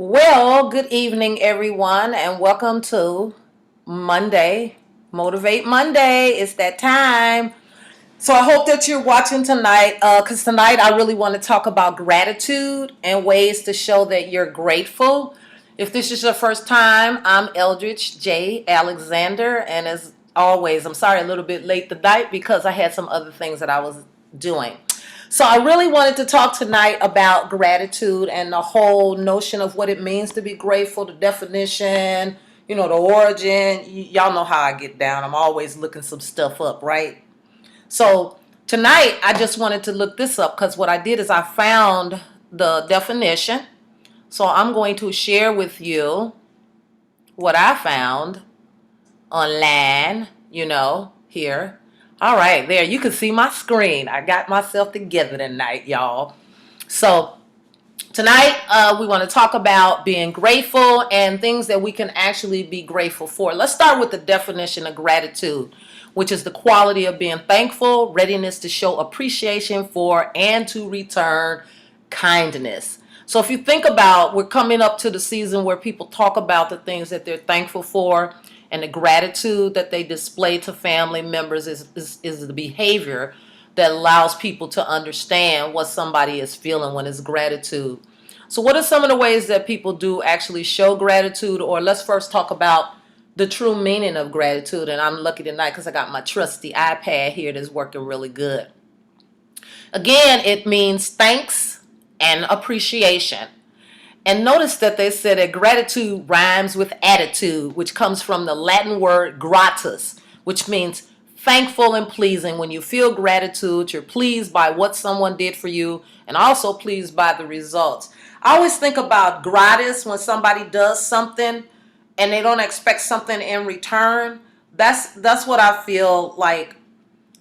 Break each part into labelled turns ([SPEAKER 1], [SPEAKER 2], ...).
[SPEAKER 1] Well, good evening, everyone, and welcome to Monday, Motivate Monday. It's that time. So I hope that you're watching tonight because tonight I really want to talk about gratitude and ways to show that you're grateful. If this is your first time, I'm Eldridge J. Alexander, and as always, I'm sorry a little bit late tonight because I had some other things that I was doing. So I really wanted to talk tonight about gratitude and the whole notion of what it means to be grateful, the definition, the origin. Y'all know how I get down. I'm always looking some stuff up, right? So tonight I just wanted to look this up because what I did is I found the definition. So I'm going to share with you what I found online, here. All right, there. You can see my screen. I got myself together tonight, y'all. So tonight we want to talk about being grateful and things that we can actually be grateful for. Let's start with the definition of gratitude, which is the quality of being thankful, readiness to show appreciation for, and to return kindness. So if you think about, we're coming up to the season where people talk about the things that they're thankful for, and the gratitude that they display to family members is the behavior that allows people to understand what somebody is feeling when it's gratitude. So what are some of the ways that people do actually show gratitude? Or let's first talk about the true meaning of gratitude. And I'm lucky tonight because I got my trusty iPad here that's working really good. Again, it means thanks and appreciation. And notice that they said that gratitude rhymes with attitude, which comes from the Latin word gratus, which means thankful and pleasing. When you feel gratitude, you're pleased by what someone did for you and also pleased by the results. I always think about gratis when somebody does something and they don't expect something in return. That's what I feel like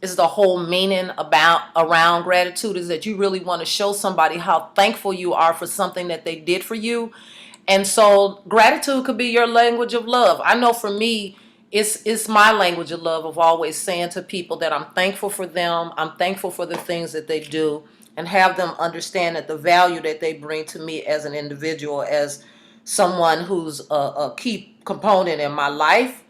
[SPEAKER 1] is the whole meaning about around gratitude, is that you really want to show somebody how thankful you are for something that they did for you. And so gratitude could be your language of love. I know for me, it's my language of love, of always saying to people that I'm thankful for them. I'm thankful for the things that they do, and have them understand that the value that they bring to me as an individual, as someone who's a key component in my life.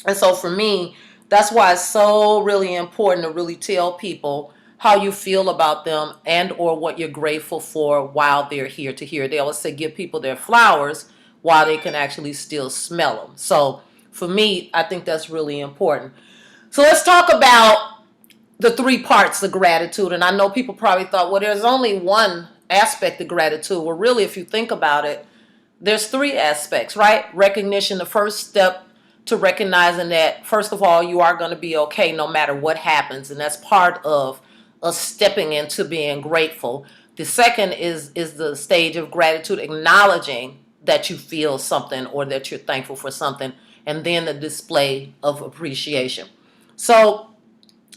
[SPEAKER 1] And so for me, that's why it's so really important to really tell people how you feel about them and or what you're grateful for while they're here to hear. They always say give people their flowers while they can actually still smell them. So for me, I think that's really important. So let's talk about the three parts of gratitude. And I know people probably thought, well, there's only one aspect of gratitude. Well, really, if you think about it, there's three aspects, right? Recognition, the first step to recognizing that, first of all, you are going to be okay no matter what happens. And that's part of us stepping into being grateful. The second is the stage of gratitude, acknowledging that you feel something or that you're thankful for something, and then the display of appreciation. So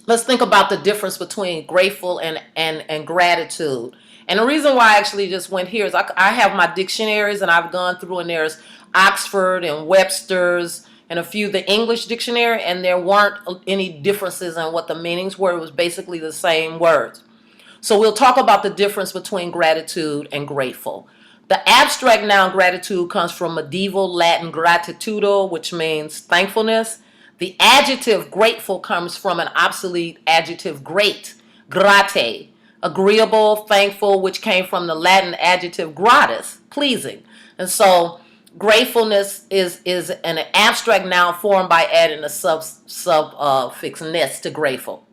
[SPEAKER 1] let's think about the difference between grateful and gratitude. And the reason why I actually just went here is I have my dictionaries and I've gone through, and there's Oxford and Webster's and a few, the English dictionary, and there weren't any differences in what the meanings were. It was basically the same words. So we'll talk about the difference between gratitude and grateful. The abstract noun gratitude comes from medieval Latin gratitudo, which means thankfulness. The adjective grateful comes from an obsolete adjective great, grate, agreeable, thankful, which came from the Latin adjective gratis, pleasing. And so gratefulness is an abstract noun formed by adding a suffix ness to grateful.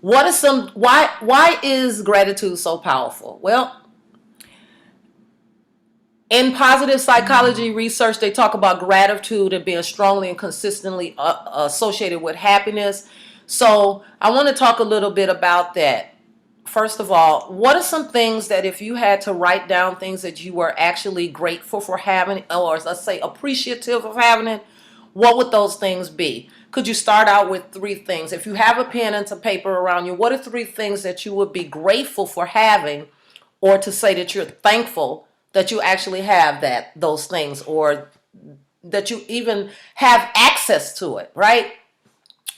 [SPEAKER 1] Why is gratitude so powerful? Well, in positive psychology research, they talk about gratitude and being strongly and consistently associated with happiness. So I want to talk a little bit about that. First of all, what are some things that if you had to write down things that you were actually grateful for having, or let's say appreciative of having it, what would those things be? Could you start out with three things? If you have a pen and some paper around you, what are three things that you would be grateful for having, or to say that you're thankful that you actually have those things, or that you even have access to it, right?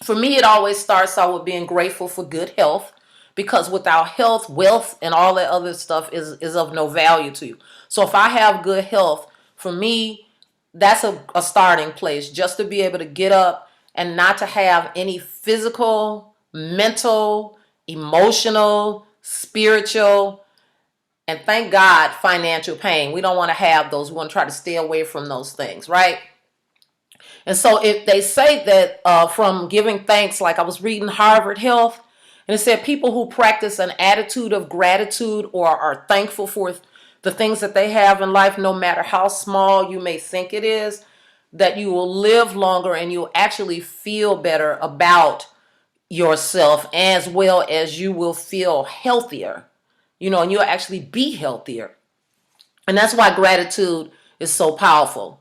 [SPEAKER 1] For me, it always starts out with being grateful for good health, because without health, wealth, and all that other stuff is of no value to you. So if I have good health, for me, that's a starting place, just to be able to get up and not to have any physical, mental, emotional, spiritual, and thank God, financial pain. We don't want to have those. We want to try to stay away from those things, right? And so if they say that from giving thanks, like I was reading Harvard Health, and it said people who practice an attitude of gratitude or are thankful for the things that they have in life, no matter how small you may think it is, that you will live longer and you'll actually feel better about yourself, as well as you will feel healthier, and you'll actually be healthier. And that's why gratitude is so powerful.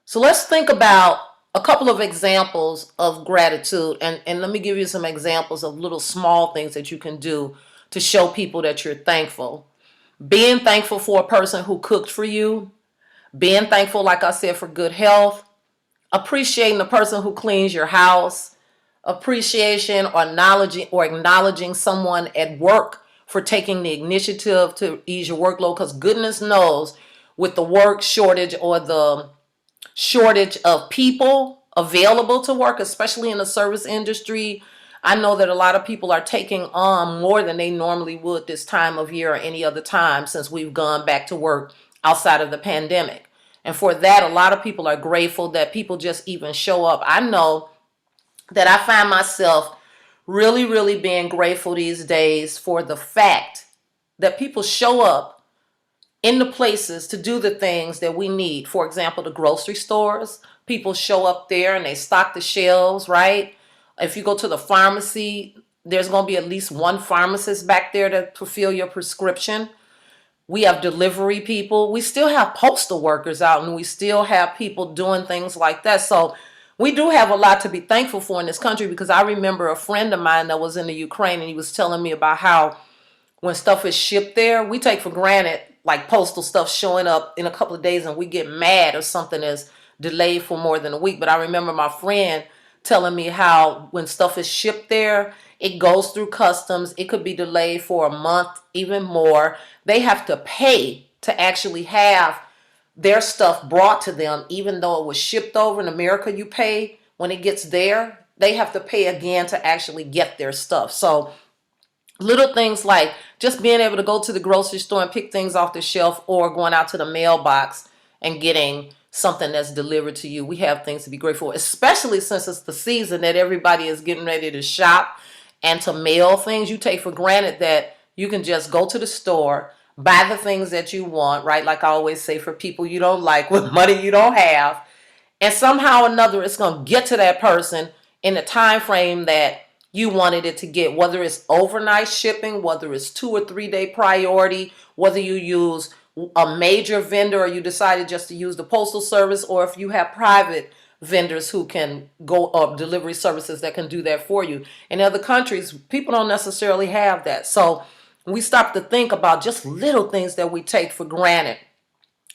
[SPEAKER 1] So let's think about a couple of examples of gratitude. And let me give you some examples of little small things that you can do to show people that you're thankful. Being thankful for a person who cooked for you. Being thankful, like I said, for good health. Appreciating the person who cleans your house. Appreciation or acknowledging someone at work for taking the initiative to ease your workload. Because goodness knows, with the work shortage or the shortage of people available to work, especially in the service industry, I know that a lot of people are taking on more than they normally would this time of year or any other time since we've gone back to work outside of the pandemic. And for that, a lot of people are grateful that people just even show up. I know that I find myself really, really being grateful these days for the fact that people show up in the places to do the things that we need. For example, the grocery stores, people show up there and they stock the shelves, right? If you go to the pharmacy, there's going to be at least one pharmacist back there to fulfill your prescription. We have delivery people. We still have postal workers out, and we still have people doing things like that. So we do have a lot to be thankful for in this country, because I remember a friend of mine that was in the Ukraine, and he was telling me about how when stuff is shipped there, we take for granted like postal stuff showing up in a couple of days, and we get mad if something is delayed for more than a week. But I remember my friend telling me how when stuff is shipped there, it goes through customs. It could be delayed for a month, even more. They have to pay to actually have their stuff brought to them, even though it was shipped over. In America, you pay when it gets there. They have to pay again to actually get their stuff. So little things like just being able to go to the grocery store and pick things off the shelf, or going out to the mailbox and getting something that's delivered to you. We have things to be grateful for, especially since it's the season that everybody is getting ready to shop and to mail things. You take for granted that you can just go to the store, buy the things that you want, right? Like I always say, for people you don't like with money you don't have, and somehow or another it's going to get to that person in the time frame that you wanted it to get, whether it's overnight shipping, whether it's 2 or 3 day priority, whether you use a major vendor or you decided just to use the postal service, or if you have private vendors who can go up delivery services that can do that for you. In other countries, people don't necessarily have that. So we stop to think about just little things that we take for granted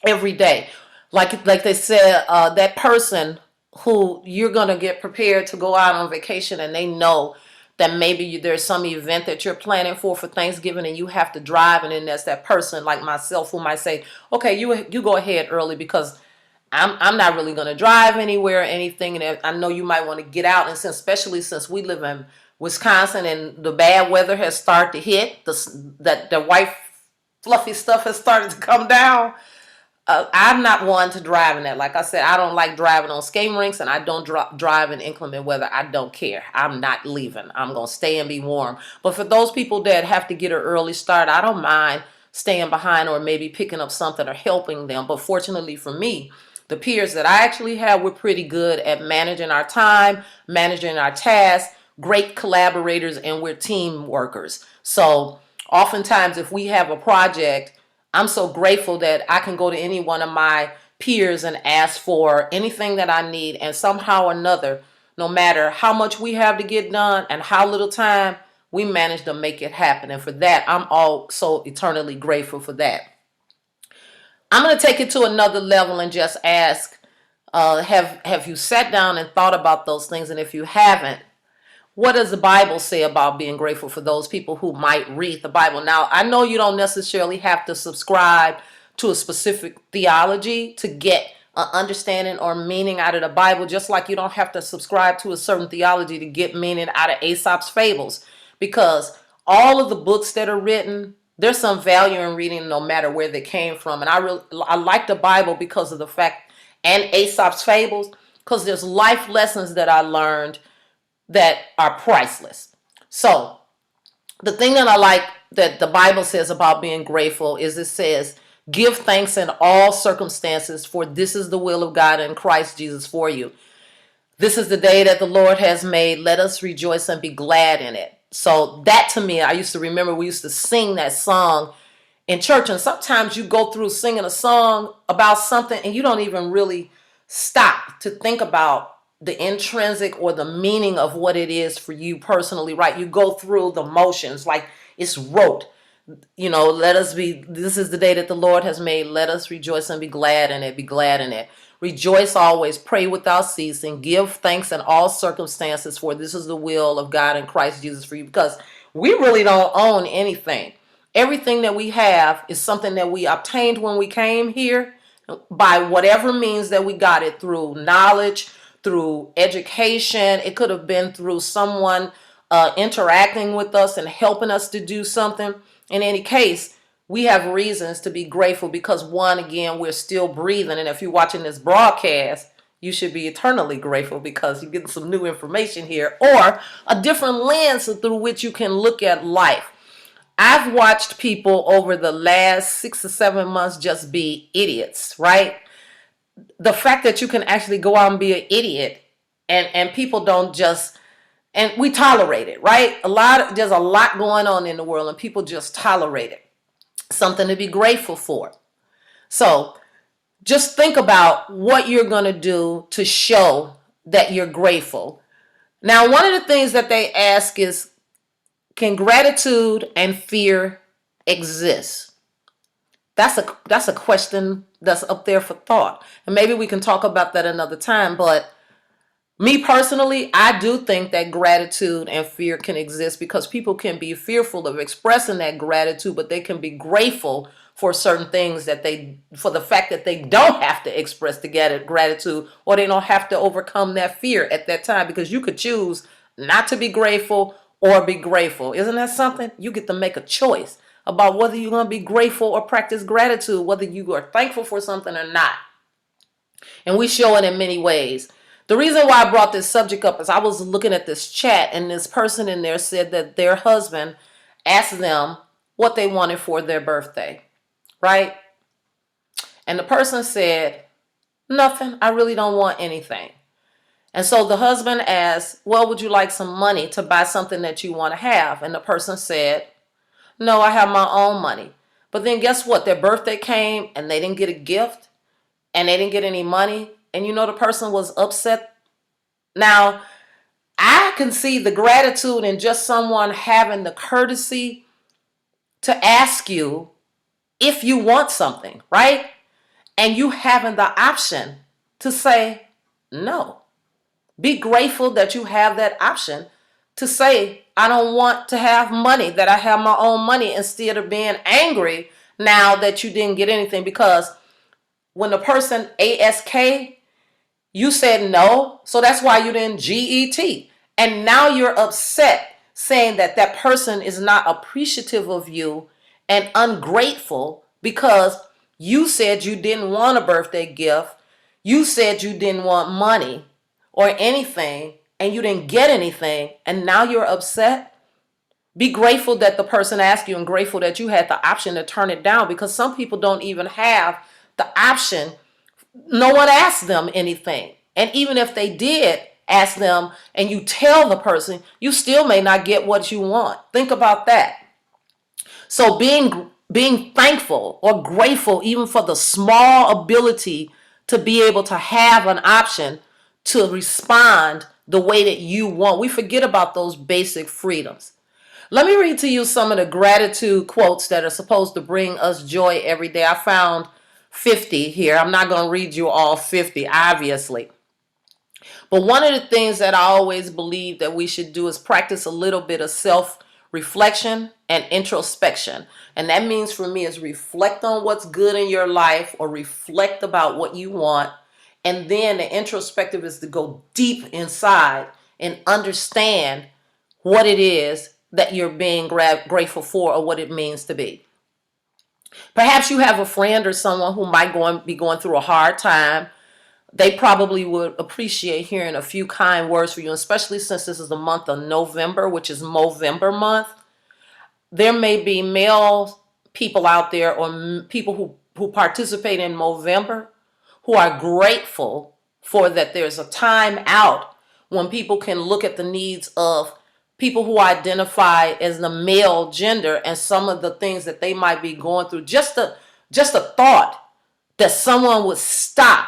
[SPEAKER 1] every day. Like they said, that person who you're going to get prepared to go out on vacation, and they know that maybe there's some event that you're planning for Thanksgiving, and you have to drive, and then there's that person like myself who might say, okay, you go ahead early, because I'm not really going to drive anywhere or anything, and I know you might want to get out. And especially since we live in Wisconsin and the bad weather has started to hit, the white fluffy stuff has started to come down. I'm not one to drive in that. Like I said, I don't like driving on skating rinks, and I don't drive in inclement weather. I don't care. I'm not leaving. I'm going to stay and be warm. But for those people that have to get an early start, I don't mind staying behind or maybe picking up something or helping them. But fortunately for me, the peers that I actually have, we're pretty good at managing our time, managing our tasks, great collaborators, and we're team workers. So oftentimes if we have a project, I'm so grateful that I can go to any one of my peers and ask for anything that I need, and somehow or another, no matter how much we have to get done and how little time, we manage to make it happen. And for that, I'm also eternally grateful for that. I'm going to take it to another level and just ask, have you sat down and thought about those things? And if you haven't, what does the Bible say about being grateful for those people who might read the Bible? Now, I know you don't necessarily have to subscribe to a specific theology to get an understanding or meaning out of the Bible, just like you don't have to subscribe to a certain theology to get meaning out of Aesop's fables, because all of the books that are written, there's some value in reading no matter where they came from. And I like the Bible because of the fact, and Aesop's fables, because there's life lessons that I learned that are priceless. So the thing that I like that the Bible says about being grateful is it says, give thanks in all circumstances, for this is the will of God in Christ Jesus for you. This is the day that the Lord has made. Let us rejoice and be glad in it. So that, to me, I used to remember we used to sing that song in church. And sometimes you go through singing a song about something and you don't even really stop to think about the intrinsic or the meaning of what it is for you personally, right? You go through the motions like it's rote. This is the day that the Lord has made. Let us rejoice and be glad in it. Be glad in it. Rejoice always, pray without ceasing, give thanks in all circumstances, for this is the will of God in Christ Jesus for you. Because we really don't own anything. Everything that we have is something that we obtained when we came here by whatever means that we got it, through knowledge, through education. It could have been through someone interacting with us and helping us to do something. In any case, we have reasons to be grateful because, one, again, we're still breathing. And if you're watching this broadcast, you should be eternally grateful because you're getting some new information here, or a different lens through which you can look at life. I've watched people over the last 6 or 7 months just be idiots, right? The fact that you can actually go out and be an idiot, and people don't just, and we tolerate it, right? There's a lot going on in the world and people just tolerate it. Something to be grateful for. So just think about what you're going to do to show that you're grateful. Now, one of the things that they ask is, can gratitude and fear exist? That's a question that's up there for thought. And maybe we can talk about that another time. But me personally, I do think that gratitude and fear can exist, because people can be fearful of expressing that gratitude, but they can be grateful for certain things for the fact that they don't have to express the gratitude, or they don't have to overcome that fear at that time, because you could choose not to be grateful or be grateful. Isn't that something? You get to make a choice about whether you're going to be grateful or practice gratitude, whether you are thankful for something or not. And we show it in many ways. The reason why I brought this subject up is I was looking at this chat, and this person in there said that their husband asked them what they wanted for their birthday, right? And the person said, nothing, I really don't want anything. And so the husband asked, well, would you like some money to buy something that you want to have? And the person said, no, I have my own money. But then guess what? Their birthday came and they didn't get a gift and they didn't get any money. And the person was upset. Now, I can see the gratitude in just someone having the courtesy to ask you if you want something, right? And you having the option to say no. Be grateful that you have that option to say, I don't want to have money, that I have my own money, instead of being angry now that you didn't get anything. Because when the person ask, you said no, so that's why you didn't get. And now you're upset, saying that that person is not appreciative of you and ungrateful because you said you didn't want a birthday gift. You said you didn't want money or anything, and you didn't get anything, and now you're upset. Be grateful that the person asked you, and grateful that you had the option to turn it down, because some people don't even have the option. No one asked them anything. And even if they did ask them and you tell the person, you still may not get what you want. Think about that. So being thankful or grateful even for the small ability to be able to have an option to respond the way that you want. We forget about those basic freedoms. Let me read to you some of the gratitude quotes that are supposed to bring us joy every day. I found 50 here. I'm not going to read you all 50, obviously. But one of the things that I always believe that we should do is practice a little bit of self-reflection and introspection. And that means for me is reflect on what's good in your life or reflect about what you want. And then the introspective is to go deep inside and understand what it is that you're being grateful for or what it means to be. Perhaps you have a friend or someone who might be going through a hard time. They probably would appreciate hearing a few kind words for you, especially since this is the month of November, which is Movember month. There may be male people out there or people who participate in Movember who are grateful for that there's a time out when people can look at the needs of people who identify as the male gender and some of the things that they might be going through. Just a thought that someone would stop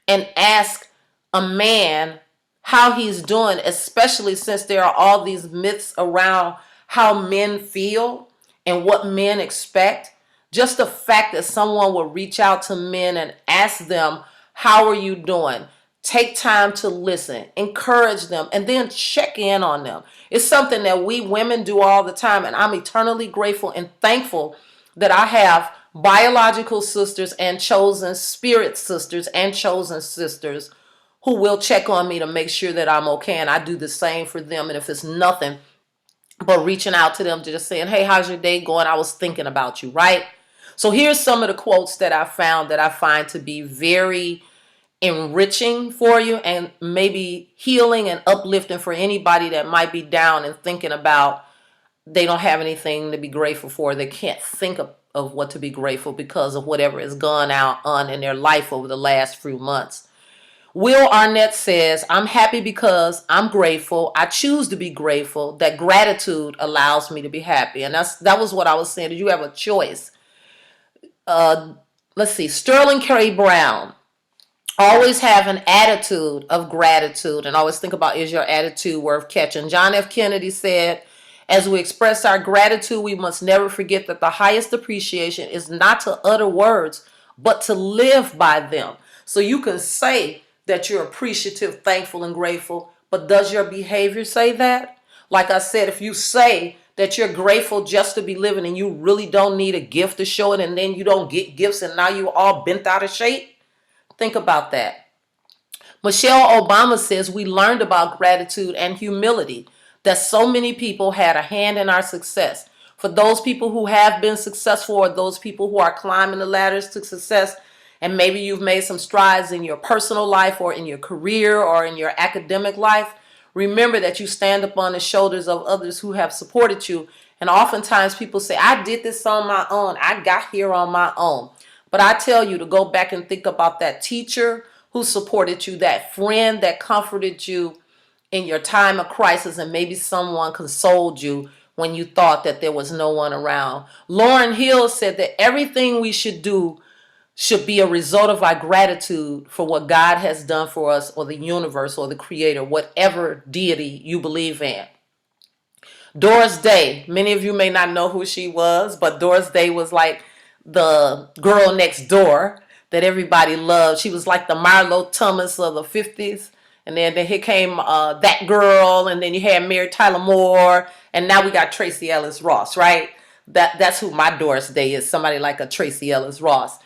[SPEAKER 1] and ask a man how he's doing, especially since there are all these myths around how men feel and what men expect. Just the fact that someone will reach out to men and ask them, how are you doing? Take time to listen, encourage them, and then check in on them. It's something that we women do all the time, and I'm eternally grateful and thankful that I have biological sisters and chosen spirit sisters and chosen sisters who will check on me to make sure that I'm okay. And I do the same for them. And if it's nothing but reaching out to them, to just saying, hey, how's your day going? I was thinking about you, right? So here's some of the quotes that I found that I find to be very enriching for you and maybe healing and uplifting for anybody that might be down and thinking about they don't have anything to be grateful for. They can't think of what to be grateful because of whatever has gone on in their life over the last few months. Will Arnett says, I'm happy because I'm grateful. I choose to be grateful. That gratitude allows me to be happy. And that was what I was saying. Did you have a choice? Let's see. Sterling K. Brown. Always have an attitude of gratitude and always think about, is your attitude worth catching? John F. Kennedy said, as we express our gratitude, we must never forget that the highest appreciation is not to utter words, but to live by them. So you can say that you're appreciative, thankful, and grateful, but does your behavior say that? Like I said, if you say that you're grateful just to be living and you really don't need a gift to show it, and then you don't get gifts and now you're all bent out of shape, think about that. Michelle Obama says we learned about gratitude and humility, that so many people had a hand in our success. For those people who have been successful or those people who are climbing the ladders to success, and maybe you've made some strides in your personal life or in your career or in your academic life, remember that you stand upon the shoulders of others who have supported you. And oftentimes people say, I did this on my own. I got here on my own. But I tell you to go back and think about that teacher who supported you, that friend that comforted you in your time of crisis, and maybe someone consoled you when you thought that there was no one around. Lauryn Hill said that everything we should do should be a result of our gratitude for what God has done for us, or the universe, or the creator, whatever deity you believe in. Doris Day, many of you may not know who she was, but Doris Day was like the girl next door that everybody loved. She was like the Marlo Thomas of the 50s. And then here came That Girl, and then you had Mary Tyler Moore, and now we got Tracy Ellis Ross, right? That's who my Doris Day is, somebody like a Tracy Ellis Ross.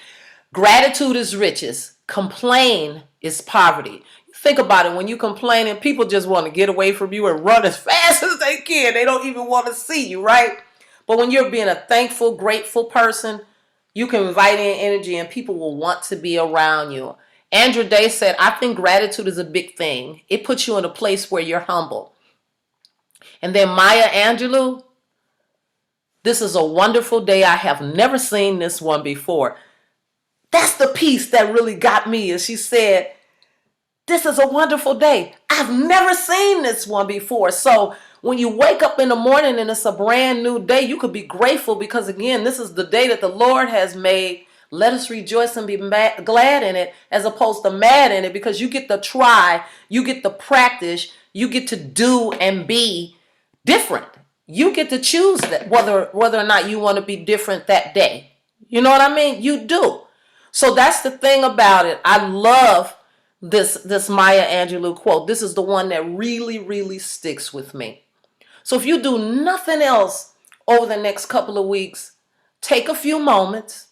[SPEAKER 1] Gratitude is riches. Complain is poverty. Think about it. When you complain and people just want to get away from you and run as fast as they can. They don't even want to see you, right? But when you're being a thankful, grateful person, you can invite in energy and people will want to be around you. Andrew Day said, I think gratitude is a big thing. It puts you in a place where you're humble. And then Maya Angelou, this is a wonderful day. I have never seen this one before. That's the piece that really got me. As she said, this is a wonderful day. I've never seen this one before. So when you wake up in the morning and it's a brand new day, you could be grateful because, again, this is the day that the Lord has made. Let us rejoice and be glad in it, as opposed to mad in it, because you get to try, you get to practice, you get to do and be different. You get to choose that whether or not you want to be different that day. You know what I mean? You do. So that's the thing about it. I love this Maya Angelou quote. This is the one that really, really sticks with me. So if you do nothing else over the next couple of weeks, take a few moments,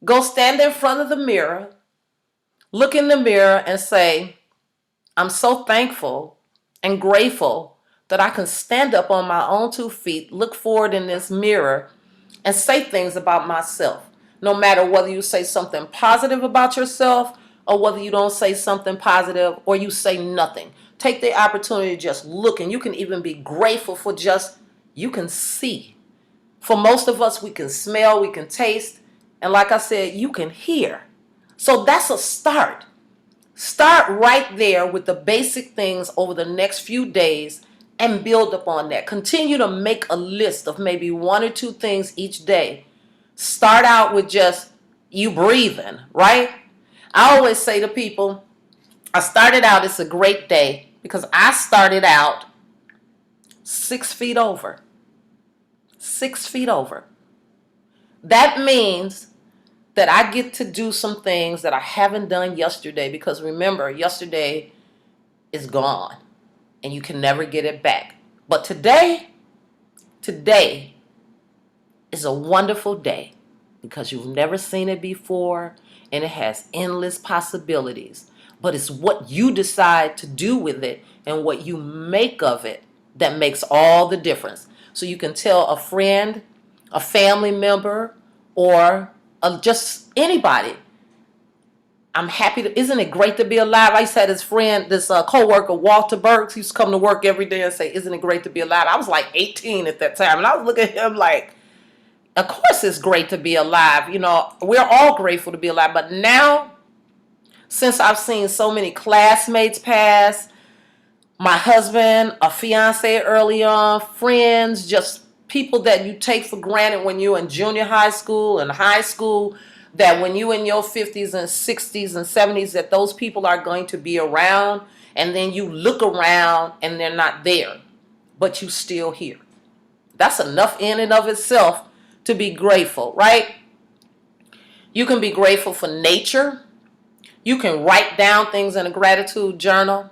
[SPEAKER 1] go stand in front of the mirror, look in the mirror and say, I'm so thankful and grateful that I can stand up on my own 2 feet, look forward in this mirror, and say things about myself. No matter whether you say something positive about yourself or whether you don't say something positive or you say nothing. Take the opportunity to just look, and you can even be grateful for just, you can see. For most of us, we can smell, we can taste, and like I said, you can hear. So that's a start. Start right there with the basic things over the next few days and build upon that. Continue to make a list of maybe 1 or 2 things each day. Start out with just you breathing, right? I always say to people, I started out, it's a great day, because I started out 6 feet over. 6 feet over. That means that I get to do some things that I haven't done yesterday, because remember, yesterday is gone and you can never get it back. But today is a wonderful day because you've never seen it before and it has endless possibilities. But it's what you decide to do with it and what you make of it that makes all the difference. So you can tell a friend, a family member, or just anybody, I'm happy to, isn't it great to be alive? I used to have this friend, this co-worker, Walter Burks, he used to come to work every day and say, isn't it great to be alive? I was like 18 at that time, and I was looking at him like, of course it's great to be alive. You know, we're all grateful to be alive. But now, since I've seen so many classmates pass, my husband, a fiance early on, friends, just people that you take for granted when you're in junior high school and high school, that when you're in your 50s and 60s and 70s, that those people are going to be around, and then you look around and they're not there, but you still here. That's enough in and of itself to be grateful, right? You can be grateful for nature. You can write down things in a gratitude journal.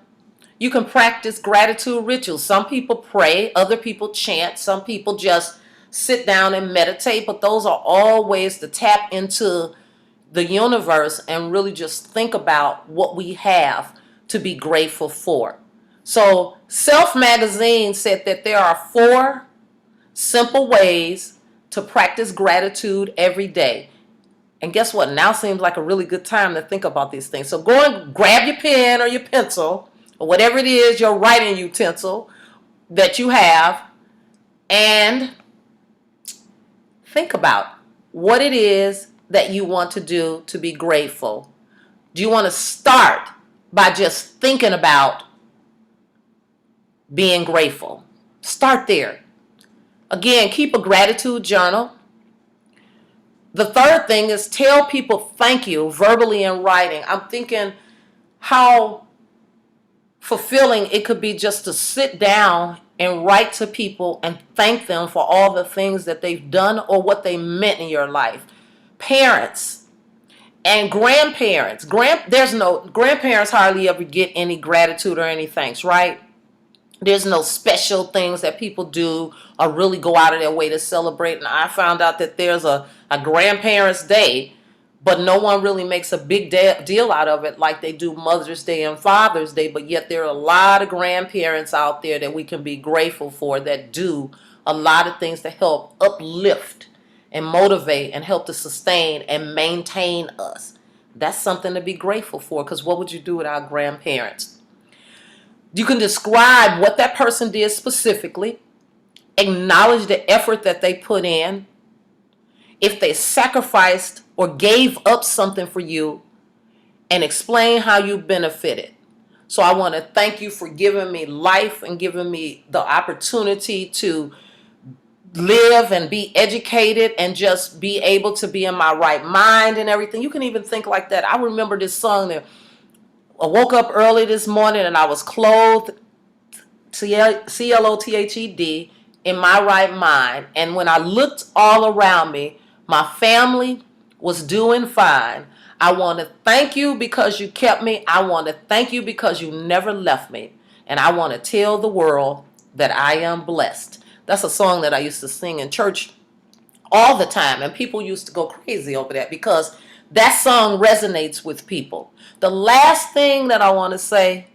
[SPEAKER 1] You can practice gratitude rituals. Some people pray, other people chant, some people just sit down and meditate, but those are all ways to tap into the universe and really just think about what we have to be grateful for. So Self Magazine said that there are 4 simple ways to practice gratitude every day. And guess what? Now seems like a really good time to think about these things. So go and grab your pen or your pencil or whatever it is, your writing utensil that you have, and think about what it is that you want to do to be grateful. Do you want to start by just thinking about being grateful? Start there. Again, keep a gratitude journal. The third thing is tell people thank you verbally in writing. I'm thinking how fulfilling it could be just to sit down and write to people and thank them for all the things that they've done or what they meant in your life. Parents and grandparents. Grandparents hardly ever get any gratitude or any thanks, right? There's no special things that people do or really go out of their way to celebrate. And I found out that there's a grandparents' day, but no one really makes a big deal out of it like they do Mother's Day and Father's Day. But yet there are a lot of grandparents out there that we can be grateful for that do a lot of things to help uplift and motivate and help to sustain and maintain us. That's something to be grateful for, because what would you do without grandparents? You can describe what that person did specifically, acknowledge the effort that they put in, if they sacrificed or gave up something for you, and explain how you benefited. So I want to thank you for giving me life and giving me the opportunity to live and be educated and just be able to be in my right mind and everything. You can even think like that. I remember this song that I woke up early this morning and I was clothed, CLOTHED, in my right mind. And when I looked all around me, my family was doing fine. I want to thank you because you kept me. I want to thank you because you never left me. And I want to tell the world that I am blessed. That's a song that I used to sing in church all the time. And people used to go crazy over that because that song resonates with people. The last thing that I want to say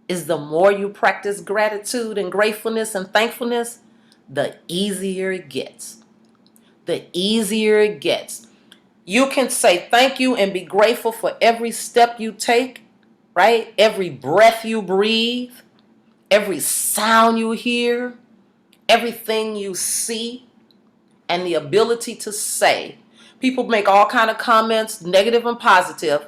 [SPEAKER 1] is the more you practice gratitude and gratefulness and thankfulness, the easier it gets. The easier it gets. You can say thank you and be grateful for every step you take, right? Every breath you breathe, every sound you hear, everything you see, and the ability to say. People make all kind of comments, negative and positive,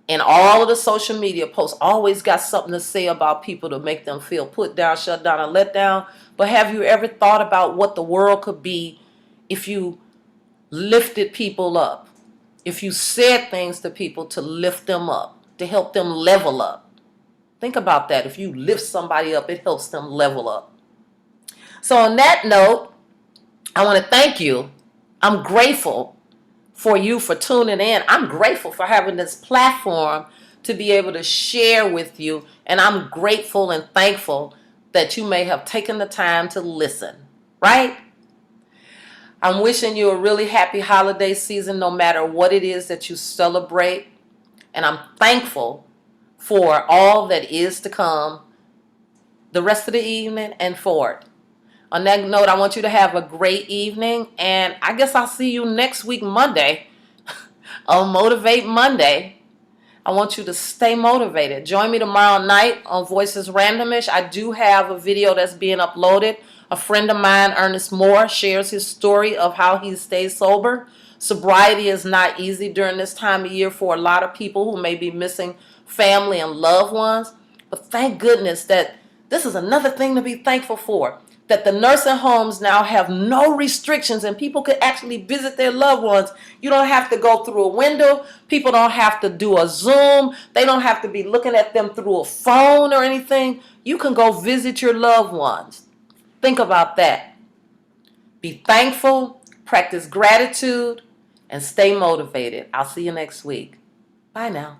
[SPEAKER 1] and all of the social media posts always got something to say about people to make them feel put down, shut down, and let down. But have you ever thought about what the world could be if you lifted people up? If you said things to people to lift them up, to help them level up. Think about that. If you lift somebody up, it helps them level up. So on that note, I want to thank you. I'm grateful for you for tuning in. I'm grateful for having this platform to be able to share with you. And I'm grateful and thankful that you may have taken the time to listen, right? I'm wishing you a really happy holiday season no matter what it is that you celebrate. And I'm thankful for all that is to come the rest of the evening and forward. On that note, I want you to have a great evening. And I guess I'll see you next week, Monday, on Motivate Monday. I want you to stay motivated. Join me tomorrow night on Voices RandomISH. I do have a video that's being uploaded. A friend of mine, Ernest Moore, shares his story of how he stays sober. Sobriety is not easy during this time of year for a lot of people who may be missing family and loved ones. But thank goodness that this is another thing to be thankful for, that the nursing homes now have no restrictions and people could actually visit their loved ones. You don't have to go through a window. People don't have to do a Zoom. They don't have to be looking at them through a phone or anything. You can go visit your loved ones. Think about that. Be thankful, practice gratitude, and stay motivated. I'll see you next week. Bye now.